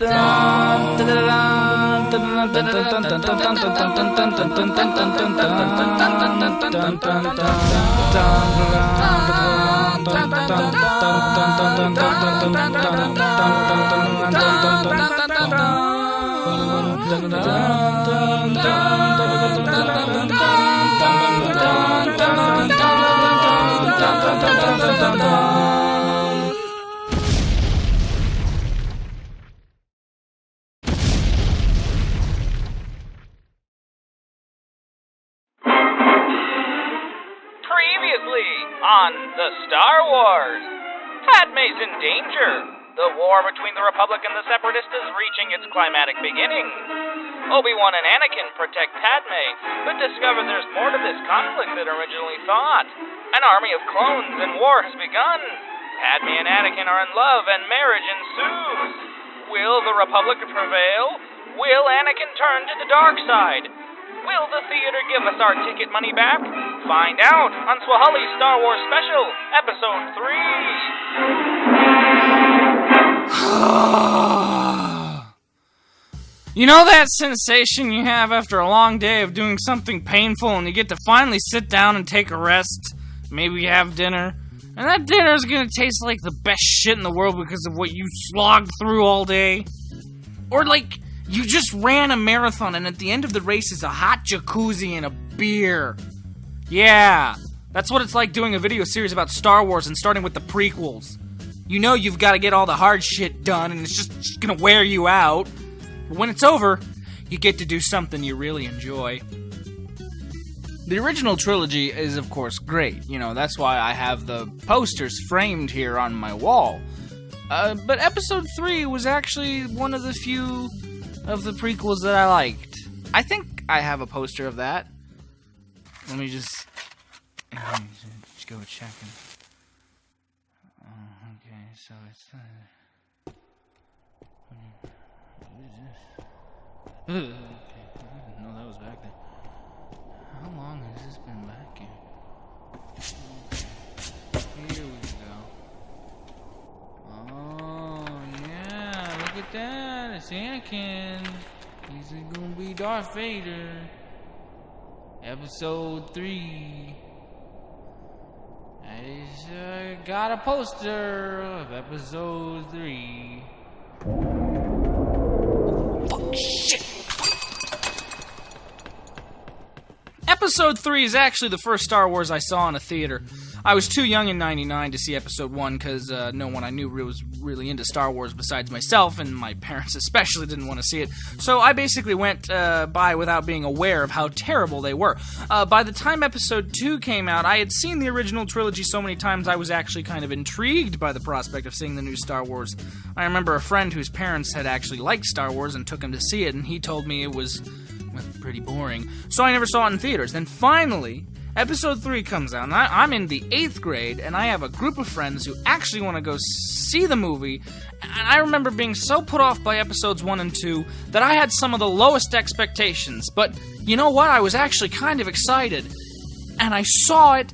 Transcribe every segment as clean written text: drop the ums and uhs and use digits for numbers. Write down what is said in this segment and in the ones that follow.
Previously on The Star Wars, Padme's in danger. The war between the Republic and the Separatists is reaching its climatic beginning. Obi-Wan and Anakin protect Padme, but discover there's more to this conflict than originally thought. An army of clones and war has begun. Padme and Anakin are in love and marriage ensues. Will the Republic prevail? Will Anakin turn to the dark side? Will the theater give us our ticket money back? Find out on Swholli's Star Wars Special, Episode 3. You know that sensation you have after a long day of doing something painful and you get to finally sit down and take a rest? Maybe have dinner? And that dinner is gonna taste like the best shit in the world because of what you slogged through all day? Or like, you just ran a marathon and at the end of the race is a hot jacuzzi and a beer. Yeah, that's what it's like doing a video series about Star Wars and starting with the prequels. You know you've got to get all the hard shit done and it's just gonna wear you out. But when it's over, you get to do something you really enjoy. The original trilogy is, of course, great. You know, that's why I have the posters framed here on my wall. But Episode 3 was actually one of the few of the prequels that I liked. I think I have a poster of that. Let me just go checking. Oh, okay, so it's... what is this? Okay, I didn't know that was back there. How long has this been back here? Here we go. Oh, yeah, look at that. It's Anakin. He's gonna be Darth Vader. Episode 3. I got a poster of Episode 3. Fuck, shit! Episode 3 is actually the first Star Wars I saw in a theater. I was too young in '99 to see Episode 1 because no one I knew was really into Star Wars besides myself, and my parents especially didn't want to see it. So I basically went by without being aware of how terrible they were. By the time Episode 2 came out, I had seen the original trilogy so many times I was actually kind of intrigued by the prospect of seeing the new Star Wars. I remember a friend whose parents had actually liked Star Wars and took him to see it, and he told me it was pretty boring. So I never saw it in theaters. Then finally, Episode 3 comes out, and I'm in the 8th grade, and I have a group of friends who actually want to go see the movie, and I remember being so put off by Episodes 1 and 2 that I had some of the lowest expectations, but you know what? I was actually kind of excited, and I saw it,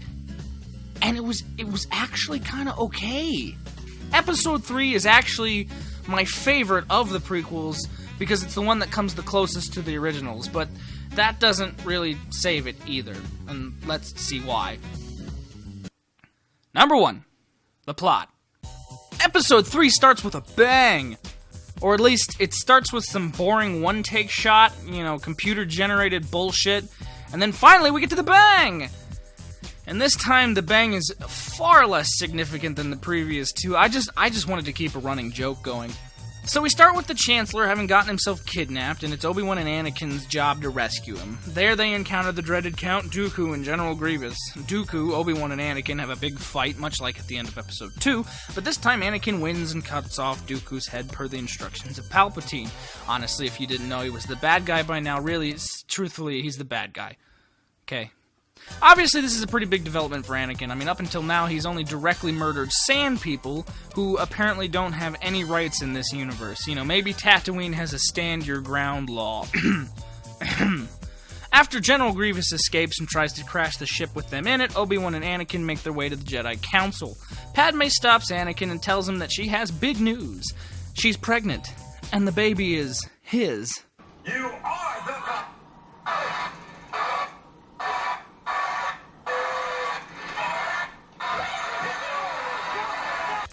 and it was actually kind of okay. Episode 3 is actually my favorite of the prequels, because it's the one that comes the closest to the originals, but that doesn't really save it either, and let's see why. Number 1, the plot. Episode 3 starts with a bang! Or at least, it starts with some boring one-take shot, computer-generated bullshit, and then finally we get to the bang! And this time, the bang is far less significant than the previous two. I just wanted to keep a running joke going. So we start with the Chancellor having gotten himself kidnapped, and it's Obi-Wan and Anakin's job to rescue him. There they encounter the dreaded Count Dooku and General Grievous. Dooku, Obi-Wan, and Anakin have a big fight, much like at the end of Episode 2, but this time Anakin wins and cuts off Dooku's head per the instructions of Palpatine. Honestly, if you didn't know he was the bad guy by now, really, truthfully, he's the bad guy. Okay. Obviously, this is a pretty big development for Anakin. I mean, up until now, he's only directly murdered Sand people, who apparently don't have any rights in this universe. Maybe Tatooine has a stand-your-ground law. After General Grievous escapes and tries to crash the ship with them in it, Obi-Wan and Anakin make their way to the Jedi Council. Padme stops Anakin and tells him that she has big news. She's pregnant. and the baby is his. You are the...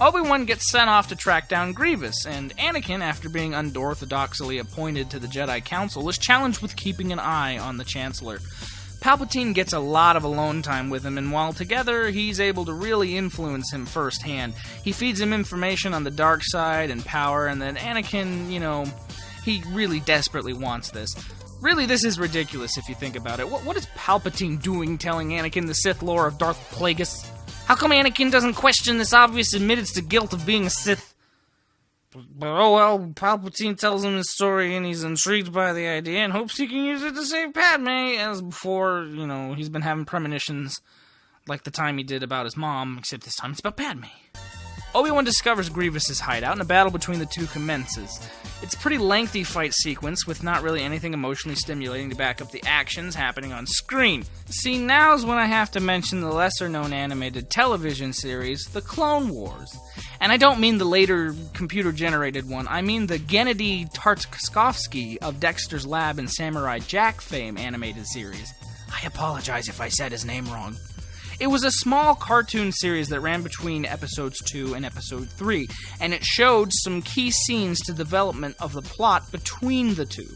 Obi-Wan gets sent off to track down Grievous, and Anakin, after being unorthodoxly appointed to the Jedi Council, is challenged with keeping an eye on the Chancellor. Palpatine gets a lot of alone time with him, and while together, he's able to really influence him firsthand. He feeds him information on the dark side and power, and then Anakin, he really desperately wants this. Really, this is ridiculous if you think about it. What is Palpatine doing telling Anakin the Sith lore of Darth Plagueis? How come Anakin doesn't question this obvious admittance to guilt of being a Sith? But oh well, Palpatine tells him his story and he's intrigued by the idea and hopes he can use it to save Padme, as before, he's been having premonitions like the time he did about his mom, except this time it's about Padme. Obi-Wan discovers Grievous's hideout and a battle between the two commences. It's a pretty lengthy fight sequence with not really anything emotionally stimulating to back up the actions happening on screen. See, now's when I have to mention the lesser-known animated television series, The Clone Wars. And I don't mean the later computer-generated one, I mean the Gennady Tartakovsky of Dexter's Lab and Samurai Jack fame animated series. I apologize if I said his name wrong. It was a small cartoon series that ran between episodes 2 and episode 3, and it showed some key scenes to development of the plot between the two.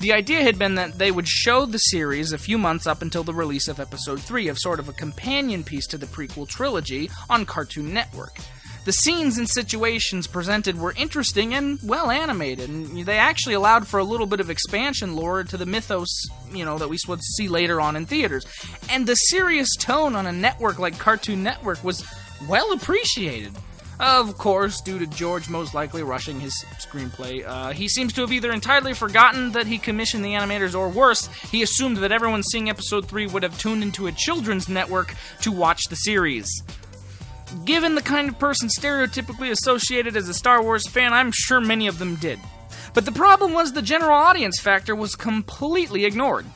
The idea had been that they would show the series a few months up until the release of episode 3, of sort of a companion piece to the prequel trilogy on Cartoon Network. The scenes and situations presented were interesting and well animated, and they actually allowed for a little bit of expansion lore to the mythos, that we would see later on in theaters. And the serious tone on a network like Cartoon Network was well appreciated. Of course, due to George most likely rushing his screenplay, he seems to have either entirely forgotten that he commissioned the animators, or worse, he assumed that everyone seeing episode 3 would have tuned into a children's network to watch the series. Given the kind of person stereotypically associated as a Star Wars fan, I'm sure many of them did. But the problem was the general audience factor was completely ignored.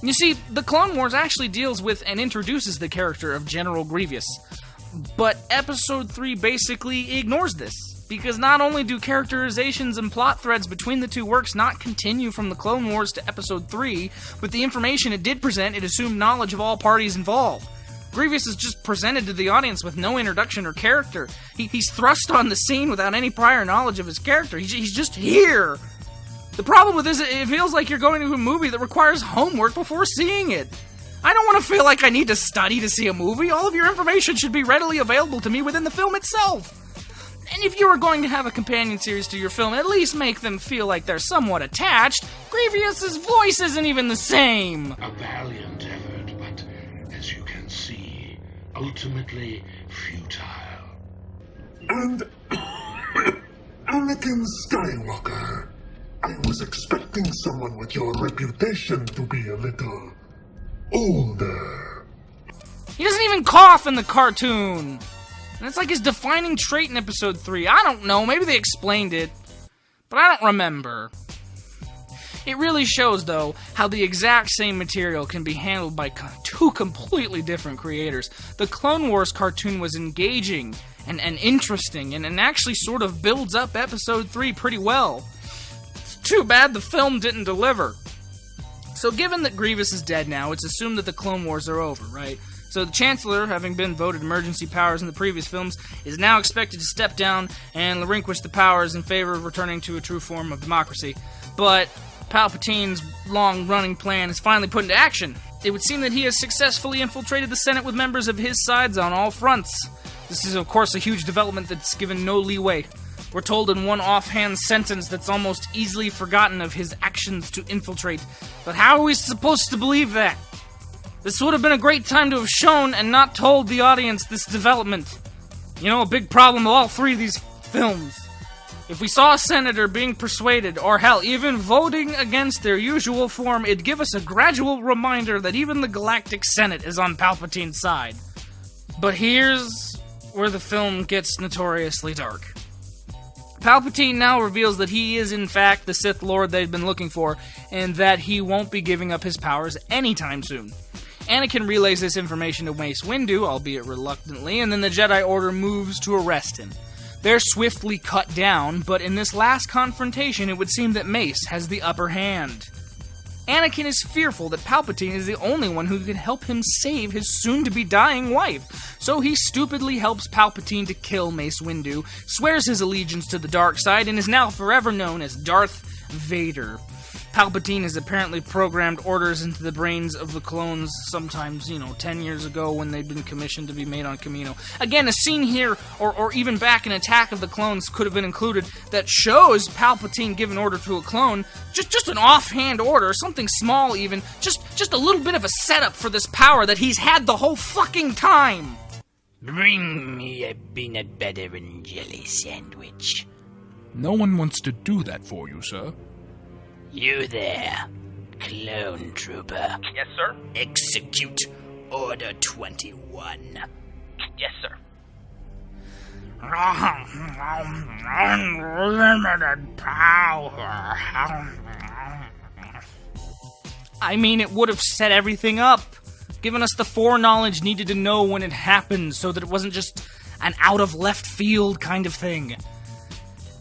You see, The Clone Wars actually deals with and introduces the character of General Grievous. But Episode 3 basically ignores this, because not only do characterizations and plot threads between the two works not continue from The Clone Wars to Episode 3, but the information it did present, it assumed knowledge of all parties involved. Grievous is just presented to the audience with no introduction or character. He's thrust on the scene without any prior knowledge of his character. He's just here. The problem with this, it feels like you're going to a movie that requires homework before seeing it. I don't want to feel like I need to study to see a movie. All of your information should be readily available to me within the film itself. And if you were going to have a companion series to your film, at least make them feel like they're somewhat attached. Grievous's voice isn't even the same. A valiant effort, but as you can see, ultimately futile. And Anakin Skywalker, I was expecting someone with your reputation to be a little older. He doesn't even cough in the cartoon. And it's like his defining trait in episode 3. I don't know, maybe they explained it, but I don't remember. It really shows, though, how the exact same material can be handled by two completely different creators. The Clone Wars cartoon was engaging and interesting, and actually sort of builds up episode 3 pretty well. It's too bad the film didn't deliver. So given that Grievous is dead now, it's assumed that the Clone Wars are over, right? So the Chancellor, having been voted emergency powers in the previous films, is now expected to step down and relinquish the powers in favor of returning to a true form of democracy. But Palpatine's long-running plan is finally put into action. It would seem that he has successfully infiltrated the Senate with members of his sides on all fronts. This is, of course, a huge development that's given no leeway. We're told in one offhand sentence that's almost easily forgotten of his actions to infiltrate. But how are we supposed to believe that? This would have been a great time to have shown and not told the audience this development. You know, a big problem with all three of these films. If we saw a senator being persuaded, or hell, even voting against their usual form, it'd give us a gradual reminder that even the Galactic Senate is on Palpatine's side. But here's where the film gets notoriously dark. Palpatine now reveals that he is in fact the Sith Lord they've been looking for, and that he won't be giving up his powers anytime soon. Anakin relays this information to Mace Windu, albeit reluctantly, and then the Jedi Order moves to arrest him. They're swiftly cut down, but in this last confrontation, it would seem that Mace has the upper hand. Anakin is fearful that Palpatine is the only one who can help him save his soon-to-be dying wife, so he stupidly helps Palpatine to kill Mace Windu, swears his allegiance to the dark side, and is now forever known as Darth Vader. Palpatine has apparently programmed orders into the brains of the clones sometimes, 10 years ago when they'd been commissioned to be made on Kamino. Again, a scene here, or even back in Attack of the Clones could have been included that shows Palpatine give an order to a clone, just an offhand order, something small even, just a little bit of a setup for this power that he's had the whole fucking time. Bring me a peanut butter and jelly sandwich. No one wants to do that for you, sir. You there, clone trooper. Yes, sir? Execute Order 21. Yes, sir. Unlimited power. I mean, it would have set everything up, given us the foreknowledge needed to know when it happened, so that it wasn't just an out-of-left-field kind of thing.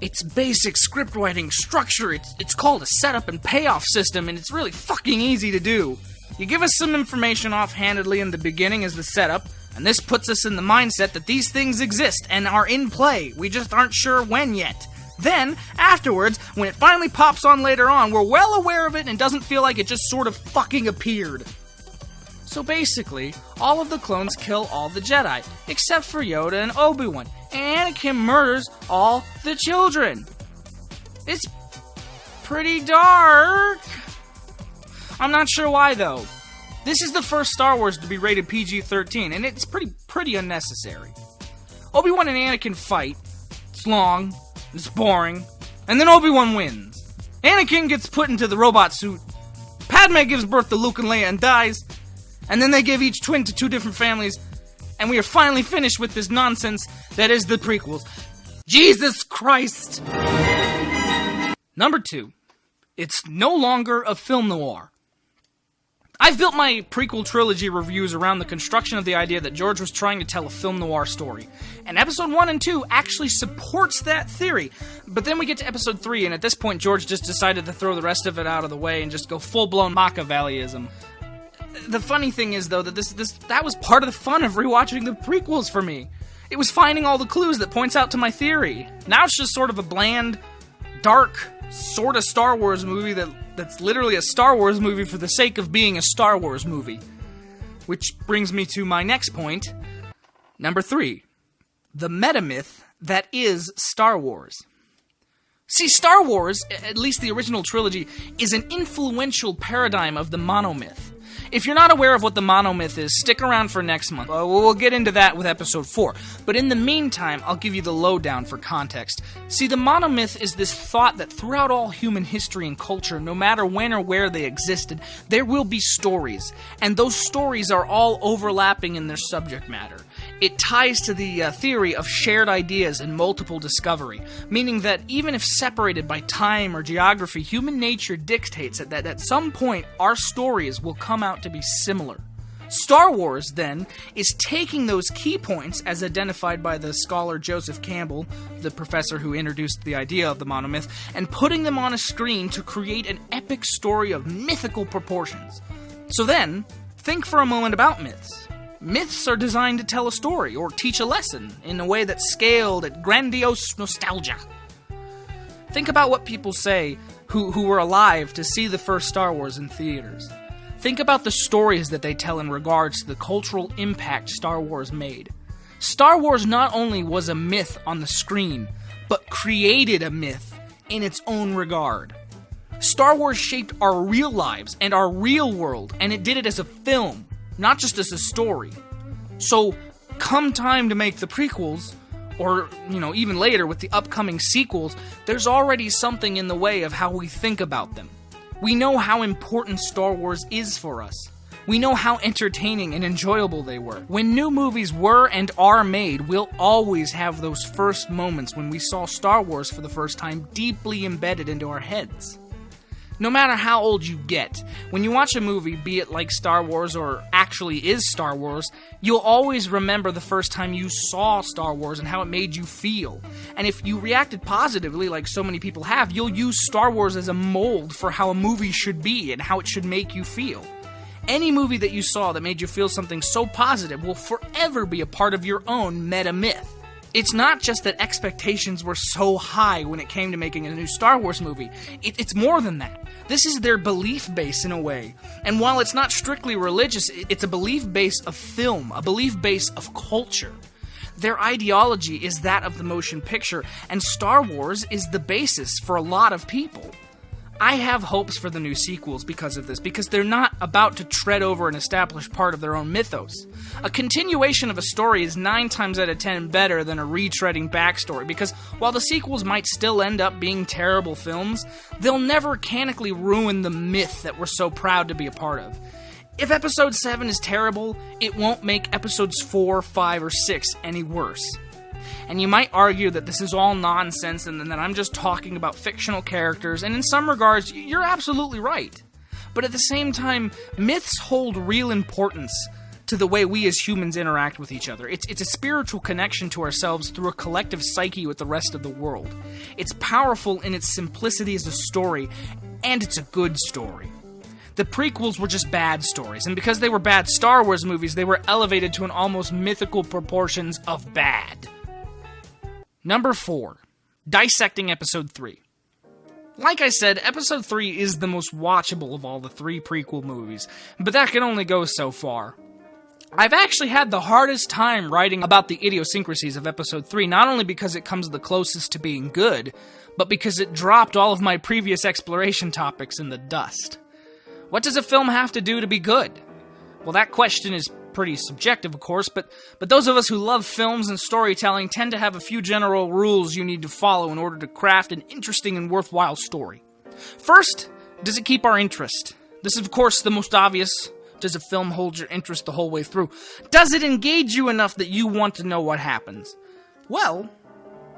It's basic script writing structure. It's called a setup and payoff system, and it's really fucking easy to do. You give us some information offhandedly in the beginning as the setup, and this puts us in the mindset that these things exist and are in play. We just aren't sure when yet. Then, afterwards, when it finally pops on later on, we're well aware of it and doesn't feel like it just sort of fucking appeared. So basically, all of the clones kill all the Jedi, except for Yoda and Obi-Wan. Anakin murders all the children. It's pretty dark. I'm not sure why, though. This is the first Star Wars to be rated PG-13, and it's pretty unnecessary. Obi-Wan and Anakin fight. It's long, it's boring, and then Obi-Wan wins. Anakin gets put into the robot suit. Padme gives birth to Luke and Leia and dies. And then they give each twin to two different families, and we are finally finished with this nonsense that is the prequels. Jesus Christ! Number 2. It's no longer a film noir. I've built my prequel trilogy reviews around the construction of the idea that George was trying to tell a film noir story, and episode 1 and 2 actually supports that theory. But then we get to episode 3, and at this point George just decided to throw the rest of it out of the way and just go full-blown Machiavellianism. The funny thing is, though, that that was part of the fun of rewatching the prequels for me. It was finding all the clues that points out to my theory. Now it's just sort of a bland, dark, sort of Star Wars movie that's literally a Star Wars movie for the sake of being a Star Wars movie. Which brings me to my next point. Number 3. The metamyth that is Star Wars. See, Star Wars, at least the original trilogy, is an influential paradigm of the monomyth. If you're not aware of what the monomyth is, stick around for next month. We'll get into that with episode 4. But in the meantime, I'll give you the lowdown for context. See, the monomyth is this thought that throughout all human history and culture, no matter when or where they existed, there will be stories. And those stories are all overlapping in their subject matter. It ties to the theory of shared ideas and multiple discovery, meaning that even if separated by time or geography, human nature dictates that at some point our stories will come out to be similar. Star Wars, then, is taking those key points, as identified by the scholar Joseph Campbell, the professor who introduced the idea of the monomyth, and putting them on a screen to create an epic story of mythical proportions. So then, think for a moment about myths. Myths are designed to tell a story, or teach a lesson, in a way that's scaled at grandiose nostalgia. Think about what people say who were alive to see the first Star Wars in theaters. Think about the stories that they tell in regards to the cultural impact Star Wars made. Star Wars not only was a myth on the screen, but created a myth in its own regard. Star Wars shaped our real lives and our real world, and it did it as a film, not just as a story. So, come time to make the prequels, or, even later with the upcoming sequels, there's already something in the way of how we think about them. We know how important Star Wars is for us. We know how entertaining and enjoyable they were. When new movies were and are made, we'll always have those first moments when we saw Star Wars for the first time deeply embedded into our heads. No matter how old you get, when you watch a movie, be it like Star Wars or actually is Star Wars, you'll always remember the first time you saw Star Wars and how it made you feel. And if you reacted positively, like so many people have, you'll use Star Wars as a mold for how a movie should be and how it should make you feel. Any movie that you saw that made you feel something so positive will forever be a part of your own meta myth. It's not just that expectations were so high when it came to making a new Star Wars movie. It's more than that. This is their belief base in a way. And while it's not strictly religious, it's a belief base of film, a belief base of culture. Their ideology is that of the motion picture, and Star Wars is the basis for a lot of people. I have hopes for the new sequels because of this, because they're not about to tread over an established part of their own mythos. A continuation of a story is 9 times out of 10 better than a retreading backstory, because while the sequels might still end up being terrible films, they'll never canonically ruin the myth that we're so proud to be a part of. If Episode 7 is terrible, it won't make Episodes 4, 5, or 6 any worse. And you might argue that this is all nonsense and that I'm just talking about fictional characters, and in some regards, you're absolutely right. But at the same time, myths hold real importance to the way we as humans interact with each other. It's a spiritual connection to ourselves through a collective psyche with the rest of the world. It's powerful in its simplicity as a story, and it's a good story. The prequels were just bad stories, and because they were bad Star Wars movies, they were elevated to an almost mythical proportions of bad. Number 4. Dissecting Episode 3. Like I said, Episode 3 is the most watchable of all the 3 prequel movies, but that can only go so far. I've actually had the hardest time writing about the idiosyncrasies of Episode 3, not only because it comes the closest to being good, but because it dropped all of my previous exploration topics in the dust. What does a film have to do to be good? Well, that question is pretty subjective, of course, but those of us who love films and storytelling tend to have a few general rules you need to follow in order to craft an interesting and worthwhile story. First, does it keep our interest? This is, of course, the most obvious. Does a film hold your interest the whole way through? Does it engage you enough that you want to know what happens? Well,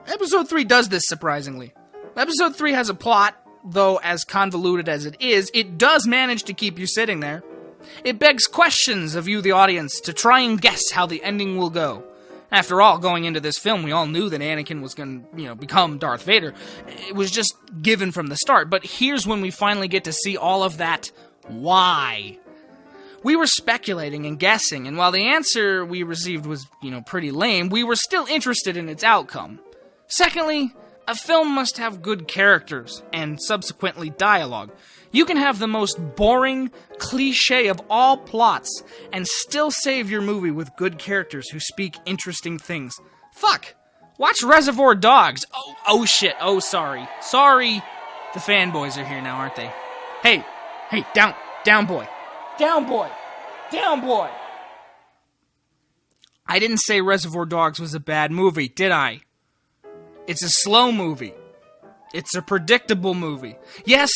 Episode 3 does this, surprisingly. Episode 3 has a plot, though as convoluted as it is, it does manage to keep you sitting there. It begs questions of you, the audience, to try and guess how the ending will go. After all, going into this film, we all knew that Anakin was going to, become Darth Vader. It was just given from the start, but here's when we finally get to see all of that why. We were speculating and guessing, and while the answer we received was, pretty lame, we were still interested in its outcome. Secondly, a film must have good characters, and subsequently dialogue. You can have the most boring, cliche of all plots, and still save your movie with good characters who speak interesting things. Fuck! Watch Reservoir Dogs! Oh shit, sorry. Sorry! The fanboys are here now, aren't they? Hey, down boy! Down boy! Down boy! I didn't say Reservoir Dogs was a bad movie, did I? It's a slow movie. It's a predictable movie. Yes,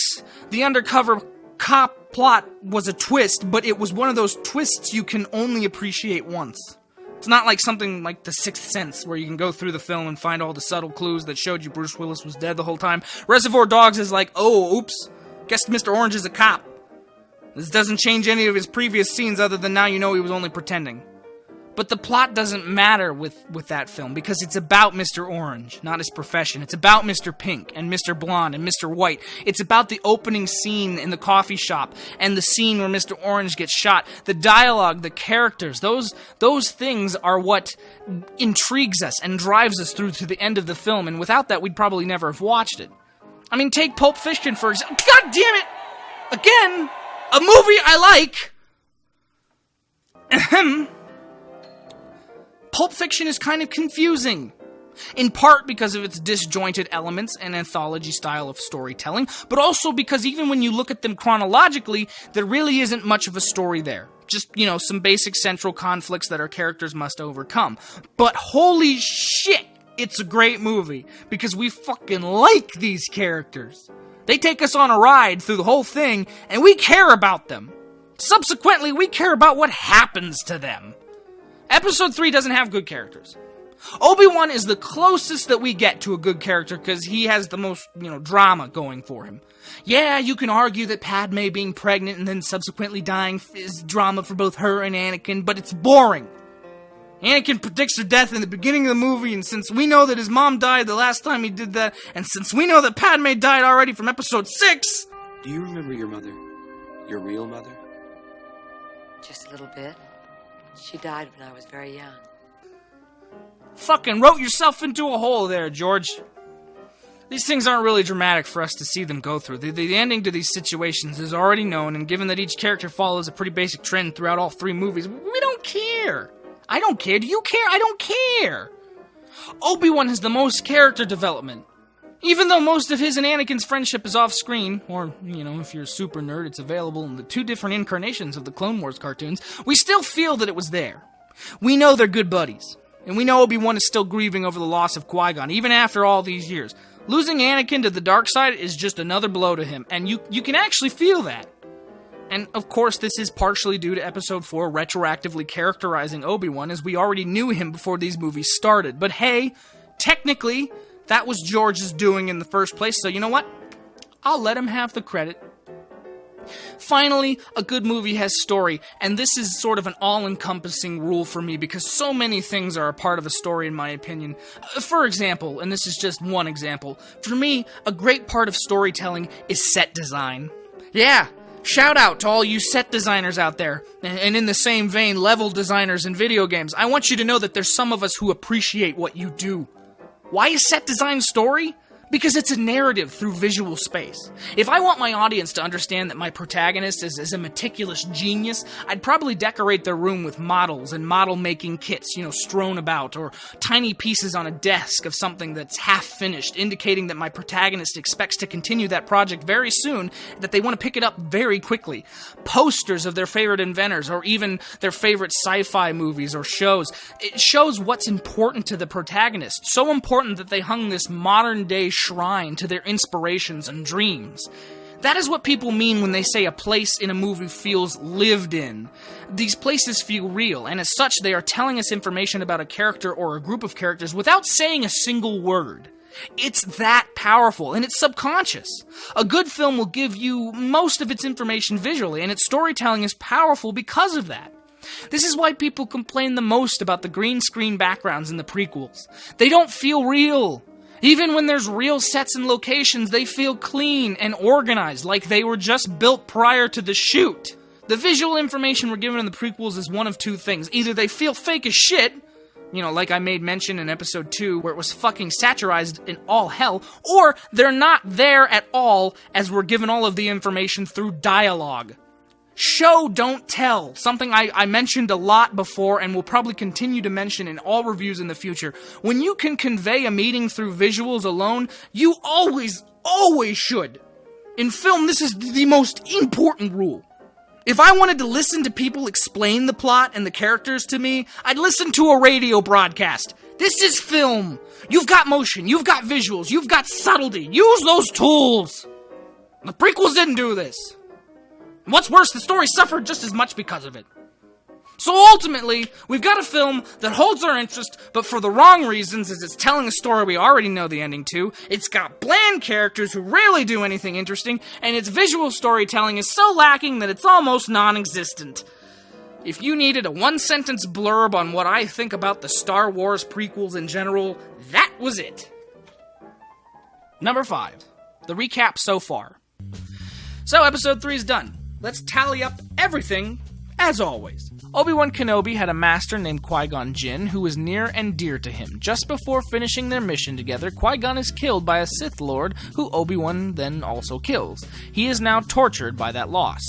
the undercover cop plot was a twist, but it was one of those twists you can only appreciate once. It's not like something like The Sixth Sense, where you can go through the film and find all the subtle clues that showed you Bruce Willis was dead the whole time. Reservoir Dogs is like, oops, guess Mr. Orange is a cop. This doesn't change any of his previous scenes other than now you know he was only pretending. But the plot doesn't matter with that film, because it's about Mr. Orange, not his profession. It's about Mr. Pink, and Mr. Blonde, and Mr. White. It's about the opening scene in the coffee shop, and the scene where Mr. Orange gets shot. The dialogue, the characters, those things are what intrigues us and drives us through to the end of the film, and without that, we'd probably never have watched it. I mean, take Pulp Fiction, for example. God damn it! Again, a movie I like. Pulp Fiction is kind of confusing, in part because of its disjointed elements and anthology style of storytelling, but also because even when you look at them chronologically, there really isn't much of a story there. Just, some basic central conflicts that our characters must overcome. But holy shit, it's a great movie, because we fucking like these characters. They take us on a ride through the whole thing, and we care about them. Subsequently, we care about what happens to them. Episode 3 doesn't have good characters. Obi-Wan is the closest that we get to a good character because he has the most, drama going for him. Yeah, you can argue that Padme being pregnant and then subsequently dying is drama for both her and Anakin, but it's boring. Anakin predicts her death in the beginning of the movie, and since we know that his mom died the last time he did that, and since we know that Padme died already from episode 6... Do you remember your mother? Your real mother? Just a little bit. She died when I was very young. Fucking wrote yourself into a hole there, George. These things aren't really dramatic for us to see them go through. The ending to these situations is already known, and given that each character follows a pretty basic trend throughout all 3 movies, we don't care. I don't care. Do you care? I don't care. Obi-Wan has the most character development. Even though most of his and Anakin's friendship is off-screen, or, if you're a super nerd, it's available in the 2 different incarnations of the Clone Wars cartoons, we still feel that it was there. We know they're good buddies. And we know Obi-Wan is still grieving over the loss of Qui-Gon, even after all these years. Losing Anakin to the dark side is just another blow to him, and you can actually feel that. And, of course, this is partially due to Episode 4 retroactively characterizing Obi-Wan, as we already knew him before these movies started. But hey, technically, that was George's doing in the first place, so you know what? I'll let him have the credit. Finally, a good movie has story, and this is sort of an all-encompassing rule for me because so many things are a part of a story in my opinion. For example, and this is just one example, for me, a great part of storytelling is set design. Yeah, shout out to all you set designers out there, and in the same vein, level designers in video games. I want you to know that there's some of us who appreciate what you do. Why is set design story? Because it's a narrative through visual space. If I want my audience to understand that my protagonist is a meticulous genius, I'd probably decorate their room with models and model-making kits, strewn about, or tiny pieces on a desk of something that's half-finished, indicating that my protagonist expects to continue that project very soon, that they want to pick it up very quickly. Posters of their favorite inventors, or even their favorite sci-fi movies or shows. It shows what's important to the protagonist, so important that they hung this modern-day shrine to their inspirations and dreams. That is what people mean when they say a place in a movie feels lived in. These places feel real, and as such, they are telling us information about a character or a group of characters without saying a single word. It's that powerful, and it's subconscious. A good film will give you most of its information visually, and its storytelling is powerful because of that. This is why people complain the most about the green screen backgrounds in the prequels. They don't feel real. Even when there's real sets and locations, they feel clean and organized, like they were just built prior to the shoot. The visual information we're given in the prequels is one of 2 things. Either they feel fake as shit, like I made mention in episode 2, where it was fucking satirized in all hell, or they're not there at all, as we're given all of the information through dialogue. Show, don't tell. Something I mentioned a lot before and will probably continue to mention in all reviews in the future. When you can convey a meaning through visuals alone, you always should. In film, this is the most important rule. If I wanted to listen to people explain the plot and the characters to me, I'd listen to a radio broadcast. This is film. You've got motion, you've got visuals, you've got subtlety. Use those tools. The prequels didn't do this. And what's worse, the story suffered just as much because of it. So ultimately, we've got a film that holds our interest, but for the wrong reasons, as it's telling a story we already know the ending to, it's got bland characters who rarely do anything interesting, and its visual storytelling is so lacking that it's almost non-existent. If you needed a 1-sentence blurb on what I think about the Star Wars prequels in general, that was it. Number 5. The recap so far. So, episode 3 is done. Let's tally up everything, as always. Obi-Wan Kenobi had a master named Qui-Gon Jinn who was near and dear to him. Just before finishing their mission together, Qui-Gon is killed by a Sith Lord who Obi-Wan then also kills. He is now tortured by that loss.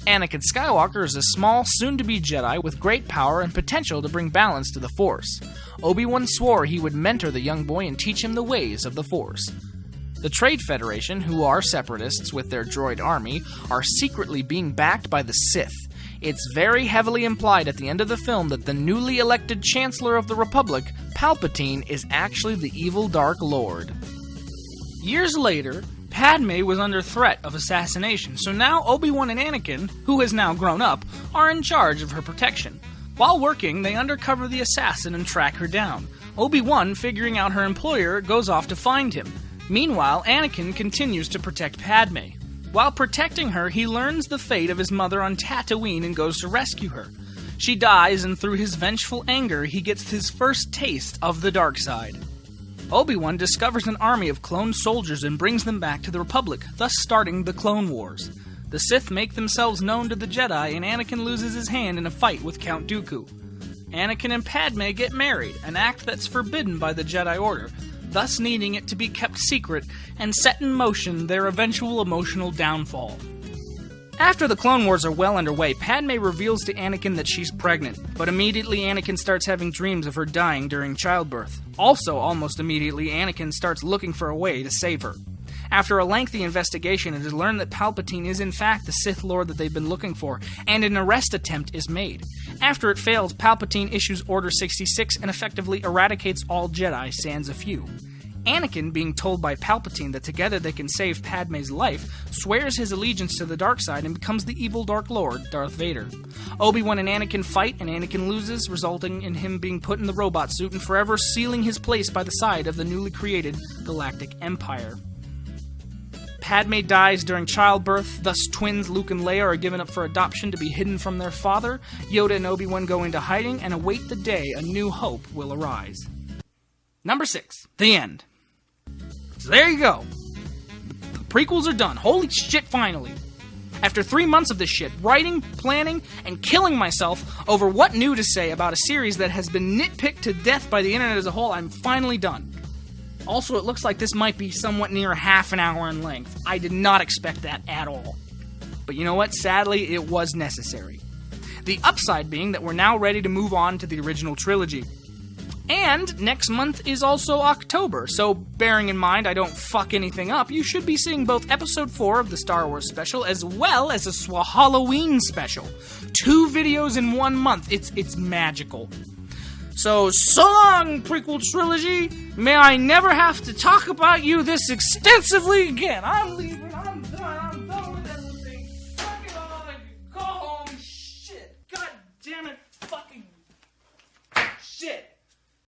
Anakin Skywalker is a small, soon-to-be Jedi with great power and potential to bring balance to the Force. Obi-Wan swore he would mentor the young boy and teach him the ways of the Force. The Trade Federation, who are separatists with their droid army, are secretly being backed by the Sith. It's very heavily implied at the end of the film that the newly elected Chancellor of the Republic, Palpatine, is actually the evil Dark Lord. Years later, Padme was under threat of assassination, so now Obi-Wan and Anakin, who has now grown up, are in charge of her protection. While working, they undercover the assassin and track her down. Obi-Wan, figuring out her employer, goes off to find him. Meanwhile, Anakin continues to protect Padme. While protecting her, he learns the fate of his mother on Tatooine and goes to rescue her. She dies, and through his vengeful anger, he gets his first taste of the dark side. Obi-Wan discovers an army of cloned soldiers and brings them back to the Republic, thus starting the Clone Wars. The Sith make themselves known to the Jedi, and Anakin loses his hand in a fight with Count Dooku. Anakin and Padme get married, an act that's forbidden by the Jedi Order, thus needing it to be kept secret and set in motion their eventual emotional downfall. After the Clone Wars are well underway, Padme reveals to Anakin that she's pregnant, but immediately Anakin starts having dreams of her dying during childbirth. Also, almost immediately, Anakin starts looking for a way to save her. After a lengthy investigation, it is learned that Palpatine is in fact the Sith Lord that they've been looking for, and an arrest attempt is made. After it fails, Palpatine issues Order 66 and effectively eradicates all Jedi, sans a few. Anakin, being told by Palpatine that together they can save Padme's life, swears his allegiance to the dark side and becomes the evil Dark Lord, Darth Vader. Obi-Wan and Anakin fight, and Anakin loses, resulting in him being put in the robot suit and forever sealing his place by the side of the newly created Galactic Empire. Padme dies during childbirth, thus twins Luke and Leia are given up for adoption to be hidden from their father. Yoda and Obi-Wan go into hiding and await the day a new hope will arise. Number 6. The End. So there you go. The prequels are done. Holy shit, finally. After 3 months of this shit, writing, planning, and killing myself over what new to say about a series that has been nitpicked to death by the internet as a whole, I'm finally done. Also, it looks like this might be somewhat near half an hour in length. I did not expect that at all. But you know what? Sadly, it was necessary. The upside being that we're now ready to move on to the original trilogy. And next month is also October, so bearing in mind I don't fuck anything up, you should be seeing both Episode 4 of the Star Wars special as well as a Swhalloween special. 2 videos in 1 month. It's magical. So long, prequel trilogy. May I never have to talk about you this extensively again. I'm leaving.